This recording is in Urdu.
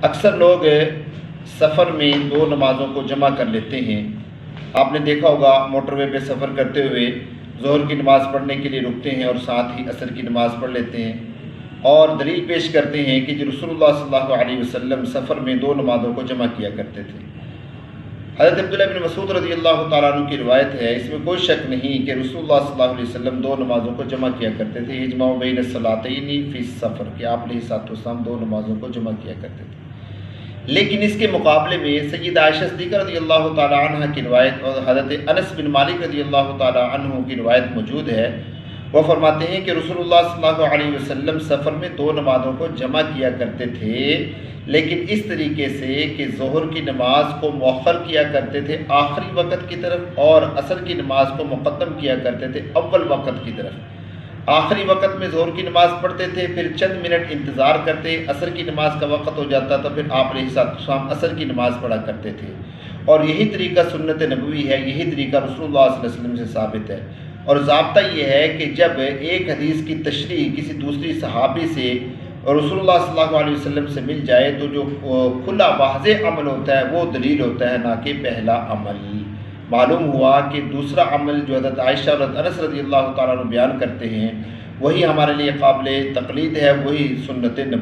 اکثر لوگ سفر میں دو نمازوں کو جمع کر لیتے ہیں۔ آپ نے دیکھا ہوگا موٹر وے پہ سفر کرتے ہوئے ظہر کی نماز پڑھنے کے لیے رکتے ہیں اور ساتھ ہی عصر کی نماز پڑھ لیتے ہیں، اور دلیل پیش کرتے ہیں کہ رسول اللہ صلی اللہ علیہ وسلم سفر میں دو نمازوں کو جمع کیا کرتے تھے۔ حضرت عبداللہ بن مسعود رضی اللہ تعالیٰ عنہ کی روایت ہے، اس میں کوئی شک نہیں کہ رسول اللہ صلی اللہ علیہ وسلم دو نمازوں کو جمع کیا کرتے تھے۔ اجماع بین الصلاتین فی السفر، کہ آپ علیہ السلام دو نمازوں کو جمع کیا کرتے تھے۔ لیکن اس کے مقابلے میں سیدہ عائشہ صدیقہ رضی اللہ تعالیٰ عنہ کی روایت اور حضرت انس بن مالک رضی اللہ تعالیٰ عنہ کی روایت موجود ہے۔ وہ فرماتے ہیں کہ رسول اللہ صلی اللہ علیہ وسلم سفر میں دو نمازوں کو جمع کیا کرتے تھے، لیکن اس طریقے سے کہ ظہر کی نماز کو مؤخر کیا کرتے تھے آخری وقت کی طرف، اور عصر کی نماز کو مقدم کیا کرتے تھے اول وقت کی طرف۔ آخری وقت میں ظہر کی نماز پڑھتے تھے، پھر چند منٹ انتظار کرتے، عصر کی نماز کا وقت ہو جاتا تو پھر آپ علیہ السلام عصر کی نماز پڑھا کرتے تھے۔ اور یہی طریقہ سنت نبوی ہے، یہی طریقہ رسول اللہ صلی اللہ علیہ وسلم سے ثابت ہے۔ اور ضابطہ یہ ہے کہ جب ایک حدیث کی تشریح کسی دوسری صحابی سے اور رسول اللہ صلی اللہ علیہ وسلم سے مل جائے تو جو کھلا واضح عمل ہوتا ہے وہ دلیل ہوتا ہے، نہ کہ پہلا عمل۔ معلوم ہوا کہ دوسرا عمل جو حضرت عائشہ اور حضرت انس رضی اللہ تعالیٰ عنہ بیان کرتے ہیں وہی ہمارے لیے قابل تقلید ہے، وہی سنت نبوی۔